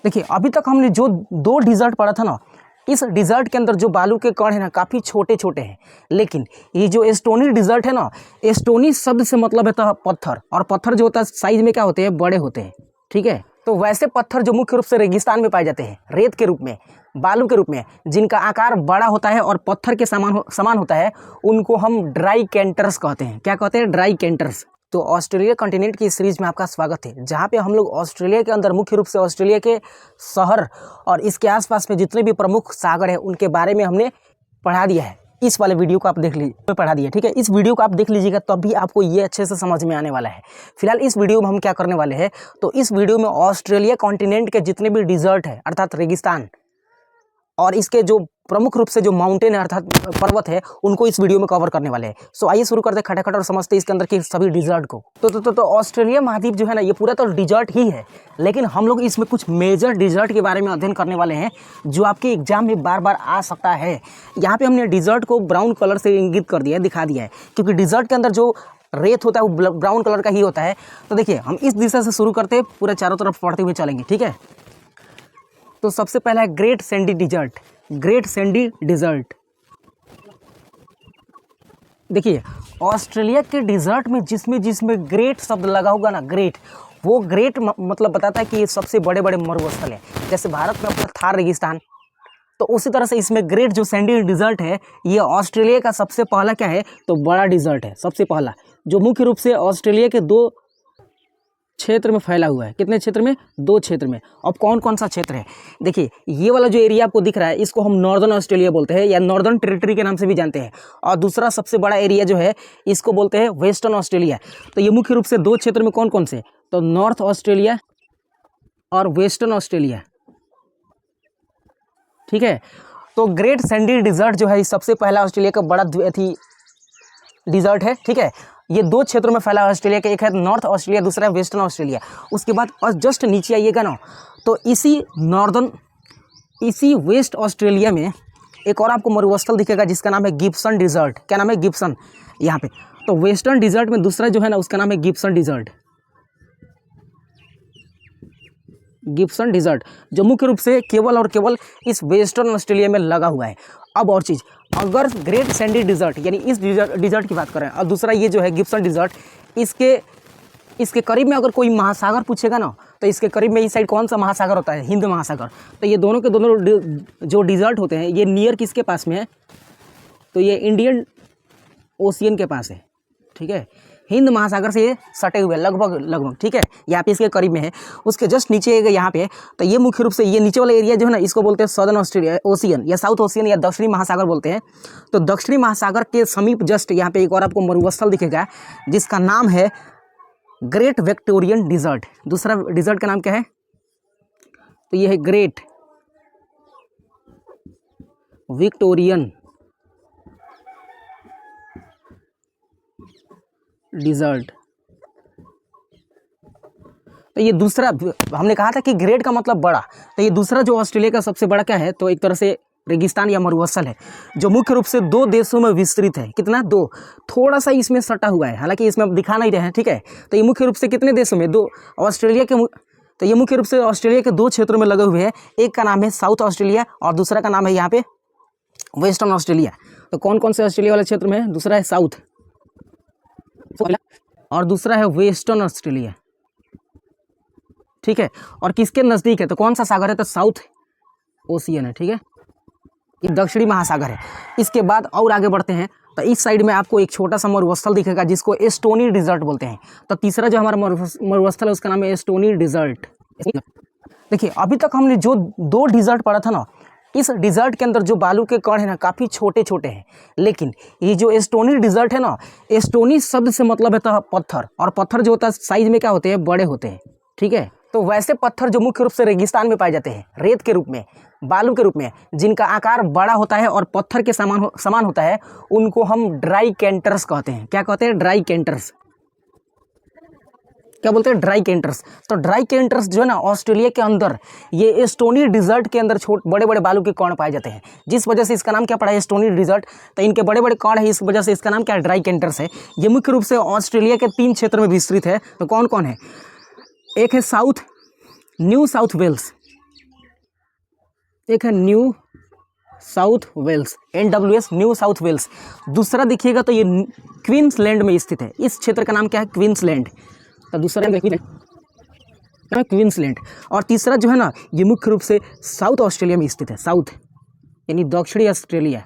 देखिए अभी तक हमने जो दो डिजर्ट पढ़ा था ना, इस डिजर्ट के अंदर जो बालू के कण है ना काफ़ी छोटे छोटे हैं, लेकिन ये जो एस्टोनी डिजर्ट है ना, एस्टोनी शब्द से मतलब है पत्थर, और पत्थर जो होता है साइज में क्या होते हैं, बड़े होते हैं। ठीक है, तो वैसे पत्थर जो मुख्य रूप से रेगिस्तान में पाए जाते हैं, रेत के रूप में, बालू के रूप में, जिनका आकार बड़ा होता है और पत्थर के समान होता है, उनको हम ड्राई कैंटर्स कहते हैं। क्या कहते हैं? ड्राई कैंटर्स। तो ऑस्ट्रेलिया कॉन्टिनेंट की सीरीज में आपका स्वागत है, जहाँ पे हम लोग ऑस्ट्रेलिया के अंदर मुख्य रूप से ऑस्ट्रेलिया के शहर और इसके आसपास में जितने भी प्रमुख सागर हैं उनके बारे में हमने पढ़ा दिया है। इस वाले वीडियो को आप देख लीजिए, पढ़ा दिया। ठीक है, इस वीडियो को आप देख लीजिएगा तब भी आपको ये अच्छे से समझ में आने वाला है। फिलहाल इस वीडियो में हम क्या करने वाले हैं, तो इस वीडियो में ऑस्ट्रेलिया कॉन्टिनेंट के जितने भी डिजर्ट है अर्थात रेगिस्तान और इसके जो प्रमुख रूप से जो माउंटेन है अर्थात पर्वत है, उनको इस वीडियो में कवर करने वाले हैं। सो आइए शुरू करते हैं खटाखट और समझते हैं इसके अंदर के सभी डिजर्ट को। तो ऑस्ट्रेलिया महाद्वीप जो है ना, ये पूरा तो डिजर्ट ही है, लेकिन हम लोग इसमें कुछ मेजर डिजर्ट के बारे में अध्ययन करने वाले हैं जो आपके एग्जाम में बार बार आ सकता है। यहाँ पे हमने डिजर्ट को ब्राउन कलर से इंगित कर दिया है, दिखा दिया है, क्योंकि डिजर्ट के अंदर जो रेत होता है वो ब्राउन कलर का ही होता है। तो देखिए हम इस दिशा से शुरू करते हैं, पूरे चारों तरफ पढ़ते हुए चलेंगे। ठीक है, तो सबसे पहला है great sandy desert. Great sandy desert, देखिए ऑस्ट्रेलिया के डिजर्ट में जिसमें ग्रेट शब्द लगा होगा ना, ग्रेट, वो ग्रेट मतलब बताता है कि ये सबसे बड़े बड़े मरुस्थल है। जैसे भारत में अपना थार रेगिस्तान, तो उसी तरह से इसमें ग्रेट जो सैंडी डिजर्ट है, ये ऑस्ट्रेलिया का सबसे पहला क्या है, तो बड़ा डिजर्ट है, सबसे पहला, जो मुख्य रूप से ऑस्ट्रेलिया के दो क्षेत्र में फैला हुआ है। कितने क्षेत्र में? दो क्षेत्र में। अब कौन कौन सा क्षेत्र है? देखिए ये वाला जो एरिया आपको दिख रहा है, इसको हम नॉर्दर्न ऑस्ट्रेलिया बोलते हैं या नॉर्दर्न टेरिटरी के नाम से भी जानते हैं, और दूसरा सबसे बड़ा एरिया जो है इसको बोलते हैं वेस्टर्न ऑस्ट्रेलिया। तो ये मुख्य रूप से दो क्षेत्र में कौन कौन से, तो नॉर्थ ऑस्ट्रेलिया और वेस्टर्न ऑस्ट्रेलिया। ठीक है, तो ग्रेट सैंडी डिजर्ट जो है सबसे पहला ऑस्ट्रेलिया का बड़ा डिजर्ट है। ठीक है, ये दो क्षेत्रों में फैला ऑस्ट्रेलिया का, एक है नॉर्थ ऑस्ट्रेलिया, दूसरा है वेस्टर्न ऑस्ट्रेलिया। उसके बाद और जस्ट नीचे आइएगा ना, तो इसी वेस्ट ऑस्ट्रेलिया में एक और आपको मरुस्थल दिखेगा जिसका नाम है गिब्सन डिजर्ट। क्या नाम है? गिब्सन। यहाँ पे तो वेस्टर्न डिजर्ट में दूसरा जो है ना, उसका नाम है गिब्सन डिजर्ट। गिब्सन डिजर्ट जो मुख्य रूप से केवल और केवल इस वेस्टर्न ऑस्ट्रेलिया में लगा हुआ है। अब और चीज़, अगर ग्रेट सैंडी डिजर्ट यानी इस डिजर्ट की बात करें, और दूसरा ये जो है गिब्सन डिजर्ट, इसके करीब में अगर कोई महासागर पूछेगा ना, तो इसके करीब में इस साइड कौन सा महासागर होता है? हिंद महासागर। तो ये दोनों के दोनों जो डिजर्ट होते हैं, ये नियर किसके पास में है, तो ये इंडियन ओशियन के पास है। ठीक है, हिंद महासागर से ये सटे हुए लगभग। ठीक है, यहाँ पे इसके करीब में है। उसके जस्ट नीचे यहाँ पे, तो ये मुख्य रूप से ये नीचे वाला एरिया जो है ना, इसको बोलते हैं सदर्न ऑस्ट्रेलिया ओशियन या साउथ ओशियन या दक्षिणी महासागर बोलते हैं। तो दक्षिणी महासागर के समीप जस्ट यहाँ पे एक और आपको मरुस्थल दिखेगा जिसका नाम है ग्रेट विक्टोरियन डिजर्ट। दूसरा डिजर्ट का नाम क्या है, तो ये है ग्रेट विक्टोरियन डिजर्ट। तो ये दूसरा, हमने कहा था कि ग्रेट का मतलब बड़ा, तो ये दूसरा जो ऑस्ट्रेलिया का सबसे बड़ा क्या है, तो एक तरह से रेगिस्तान या मरुस्थल है, जो मुख्य रूप से दो देशों में विस्तृत है। कितना? दो। थोड़ा सा इसमें सटा हुआ है, हालांकि इसमें अब दिखा नहीं रहे हैं। ठीक है, तो ये मुख्य रूप से कितने देशों में? दो। ऑस्ट्रेलिया के, तो ये मुख्य रूप से ऑस्ट्रेलिया के दो क्षेत्रों में लगे हुए हैं। एक का नाम है साउथ ऑस्ट्रेलिया और दूसरा का नाम है यहाँ पे वेस्टर्न ऑस्ट्रेलिया। तो कौन कौन से ऑस्ट्रेलिया वाले क्षेत्र में है? दूसरा है साउथ और दूसरा है वेस्टर्न ऑस्ट्रेलिया। ठीक है, और किसके नज़दीक है, तो कौन सा सागर है, तो साउथ ओशियन है। ठीक है, ये दक्षिणी महासागर है। इसके बाद और आगे बढ़ते हैं, तो इस साइड में आपको एक छोटा सा मरुस्थल दिखेगा जिसको एस्टोनी डिजर्ट बोलते हैं। तो तीसरा जो हमारा मरुस्थल है उसका नाम है एस्टोनी डिजर्ट। देखिए अभी तक हमने जो दो डिजर्ट पढ़ा था ना, इस डिजर्ट के अंदर जो बालू के कण है ना काफ़ी छोटे छोटे हैं, लेकिन ये जो एस्टोनी डिजर्ट है ना, एस्टोनी शब्द से मतलब है पत्थर, और पत्थर जो होता है साइज में क्या होते हैं, बड़े होते हैं। ठीक है, तो वैसे पत्थर जो मुख्य रूप से रेगिस्तान में पाए जाते हैं, रेत के रूप में, बालू के रूप में, जिनका आकार बड़ा होता है और पत्थर के समान होता है, उनको हम ड्राई कैंटर्स कहते हैं। क्या कहते हैं? ड्राई कैंटर्स। क्या बोलते हैं? ड्राई कैंटर्स। तो ड्राई कैंटर्स जो है ना, ऑस्ट्रेलिया के अंदर ये एस्टोनी डिजर्ट के अंदर बड़े बड़े बालू के कण पाए जाते हैं, जिस वजह से इसका नाम क्या पड़ा है, एस्टोनी डिजर्ट। तो इनके बड़े बड़े कण है, इस वजह से इसका नाम क्या है, ड्राई कैंटर्स है। ये मुख्य रूप से ऑस्ट्रेलिया के 3 क्षेत्र में विस्तृत है। तो कौन कौन है? एक है न्यू साउथ वेल्स, एक है New South Wales, NWS New South Wales. दूसरा देखिएगा तो ये क्वींसलैंड में स्थित है। इस क्षेत्र का नाम क्या है? क्वींसलैंड। तो दूसरा क्वींसलैंड। और तीसरा जो है ना, ये मुख्य रूप से साउथ ऑस्ट्रेलिया में स्थित है। साउथ यानी दक्षिणी ऑस्ट्रेलिया।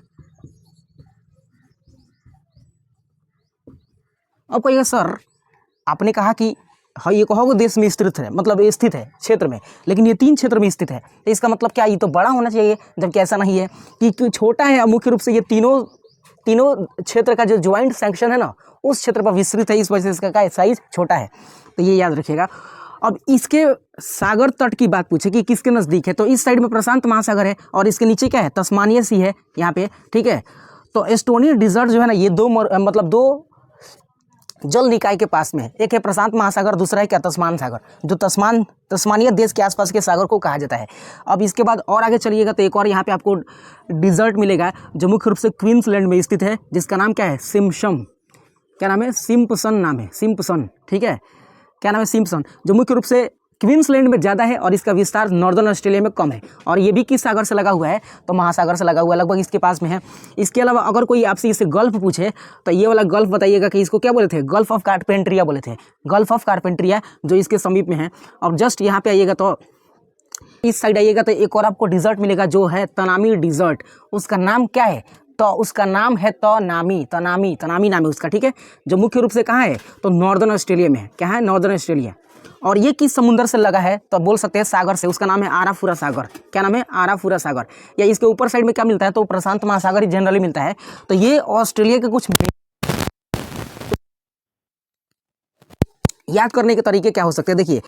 अब कहिएगा सर आपने कहा कि हाँ ये कहोगे देश में स्थित है, मतलब स्थित है क्षेत्र में, लेकिन ये 3 क्षेत्र में स्थित है, तो इसका मतलब क्या ये तो बड़ा होना चाहिए, जबकि ऐसा नहीं है कि छोटा है। मुख्य रूप से ये तीनों क्षेत्र का जो ज्वाइंट सेक्शन है ना, उस क्षेत्र पर विस्तृत है, इस वजह से इसका क्या साइज छोटा है। तो ये याद रखिएगा। अब इसके सागर तट की बात पूछे कि किसके नज़दीक है, तो इस साइड में प्रशांत महासागर है और इसके नीचे क्या है? तस्मानिया सी है यहाँ पे, ठीक है। तो एस्टोनिया डिजर्ट जो है ना, ये दो जल निकाय के पास में है। एक है प्रशांत महासागर, दूसरा है क्या? तस्मान सागर, जो तस्मानिया देश के आसपास के सागर को कहा जाता है। अब इसके बाद और आगे चलिएगा तो एक और यहाँ पे आपको डिजर्ट मिलेगा जो मुख्य रूप से क्वींसलैंड में स्थित है, जिसका नाम क्या है? सिम्पसन। क्या नाम है? सिम्पसन नाम है, सिम्पसन, ठीक है। क्या नाम है? सिम्पसन, जो मुख्य रूप से क्वींसलैंड में ज़्यादा है और इसका विस्तार नॉर्दर्न ऑस्ट्रेलिया में कम है। और ये भी किस सागर से लगा हुआ है? तो महासागर से लगा हुआ है, लगभग इसके पास में है। इसके अलावा अगर कोई आपसे इसे गल्फ पूछे तो ये वाला गल्फ बताइएगा कि इसको क्या बोले थे? गल्फ ऑफ कारपेंट्रिया बोले थे, गल्फ ऑफ कारपेंट्रिया, जो इसके समीप में है। अब जस्ट यहाँ पे आइएगा तो इस साइड आइएगा तो एक और आपको डिजर्ट मिलेगा जो है तनामी डिजर्ट। उसका नाम क्या है? तो उसका नाम है तनामी नाम है उसका, ठीक है। जो मुख्य रूप से कहाँ है? तो नॉर्दर्न ऑस्ट्रेलिया में है। क्या है? Northern Australia. और ये किस समुद्र से लगा है? तो बोल सकते हैं सागर से। उसका नाम है आराफुरा सागर। क्या नाम है? आराफुरा सागर। या इसके ऊपर साइड में क्या मिलता है? तो प्रशांत महासागर ही जनरली मिलता है। तो ये ऑस्ट्रेलिया के कुछ याद करने के तरीके क्या हो सकते हैं? देखिए,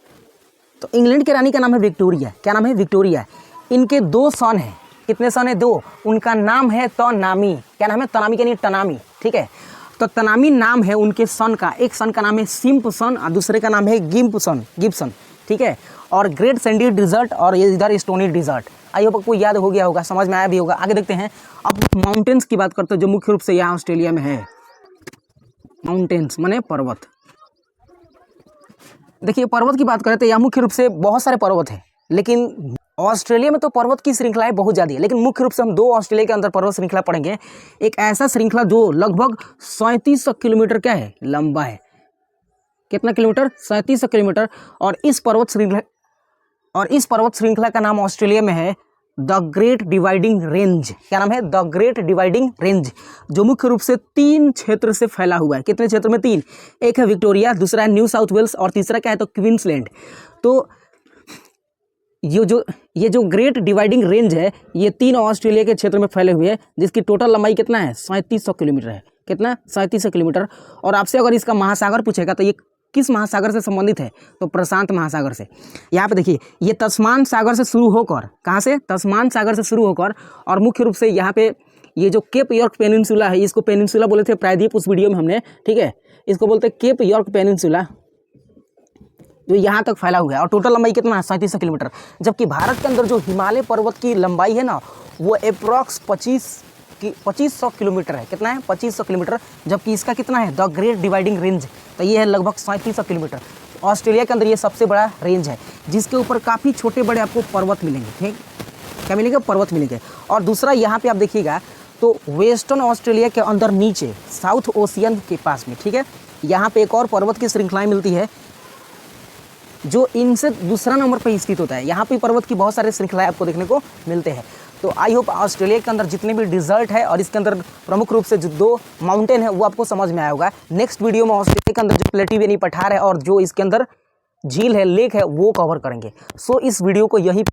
तो इंग्लैंड की रानी का नाम है विक्टोरिया। क्या नाम है? विक्टोरिया। इनके 2 सन हैं। कितने सन है? 2। उनका नाम है तनामी। क्या नाम है? तनामी यानी टनामी, ठीक है। तो तनामी नाम है उनके सन का। एक सन का नाम है सिम्पसन और दूसरे का नाम है गिब्सन, ठीक है। और ग्रेट सैंडी डिजर्ट और ये इधर स्टोनी डिजर्ट। आई होप आपको याद हो गया होगा, समझ में आया भी होगा। आगे देखते हैं। अब माउंटेन्स की बात करते हैं जो मुख्य रूप से यहाँ ऑस्ट्रेलिया में है। माउंटेन्स माने पर्वत। देखिए, पर्वत की बात करें तो यहाँ मुख्य रूप से बहुत सारे पर्वत हैं, लेकिन ऑस्ट्रेलिया में तो पर्वत की श्रृंखलाएं बहुत ज़्यादा है, लेकिन मुख्य रूप से हम 2 ऑस्ट्रेलिया के अंदर पर्वत श्रृंखला पढ़ेंगे। एक ऐसा श्रृंखला जो लगभग 3700 किलोमीटर क्या है? लंबा है। कितना किलोमीटर? 3700 किलोमीटर। और इस पर्वत श्रृंखला का नाम ऑस्ट्रेलिया में है द ग्रेट डिवाइडिंग रेंज। क्या नाम है? द ग्रेट डिवाइडिंग रेंज, जो मुख्य रूप से 3 क्षेत्र से फैला हुआ है। कितने क्षेत्र में? 3। एक है विक्टोरिया, दूसरा है न्यू साउथ वेल्स और तीसरा क्या है? तो क्वींसलैंड। तो ये जो ग्रेट डिवाइडिंग रेंज है, ये 3 ऑस्ट्रेलिया के क्षेत्र में फैले हुए हैं, जिसकी टोटल लंबाई कितना है? 3700 किलोमीटर है। कितना? 3700 किलोमीटर। और आपसे अगर इसका महासागर पूछेगा तो ये किस महासागर से संबंधित है? तो प्रशांत महासागर से। यहाँ पे देखिए, ये तस्मान सागर से शुरू होकर, कहाँ से? तस्मान सागर से शुरू होकर, और मुख्य रूप से यहाँ पे ये जो केप यॉर्क पेनिनसुला है, इसको पेनिनसुला बोले थे प्रायद्वीप उस वीडियो में हमने, ठीक है। इसको बोलते हैं केप यॉर्क पेनिनसुला, जो यहाँ तक फैला हुआ है। और टोटल लंबाई कितना है? 3700 किलोमीटर। जबकि भारत के अंदर जो हिमालय पर्वत की लंबाई है ना, वो अप्रॉक्स 2500 किलोमीटर है। कितना है? 2500 किलोमीटर। जबकि इसका कितना है? द ग्रेट डिवाइडिंग रेंज, तो ये है लगभग 3700 किलोमीटर। ऑस्ट्रेलिया के अंदर ये सबसे बड़ा रेंज है, जिसके ऊपर काफ़ी छोटे बड़े आपको पर्वत मिलेंगे, ठीक। क्या मिलेंगे? पर्वत मिलेंगे। और दूसरा यहाँ पे आप देखिएगा तो वेस्टर्न ऑस्ट्रेलिया के अंदर नीचे साउथ ओशियन के पास में, ठीक है, यहाँ पे एक और पर्वत की श्रृंखलाएँ मिलती है जो इनसे दूसरा नंबर पर स्थित होता है। यहाँ पे पर्वत की बहुत सारे श्रृंखलाएं आपको देखने को मिलते हैं। तो आई होप ऑस्ट्रेलिया के अंदर जितने भी डिजर्ट है और इसके अंदर प्रमुख रूप से जो 2 माउंटेन है वो आपको समझ में आया होगा। नेक्स्ट वीडियो में ऑस्ट्रेलिया के अंदर जो प्लेटिव यानी पठार है और जो इसके अंदर झील है, लेक है, वो कवर करेंगे। सो इस वीडियो को यही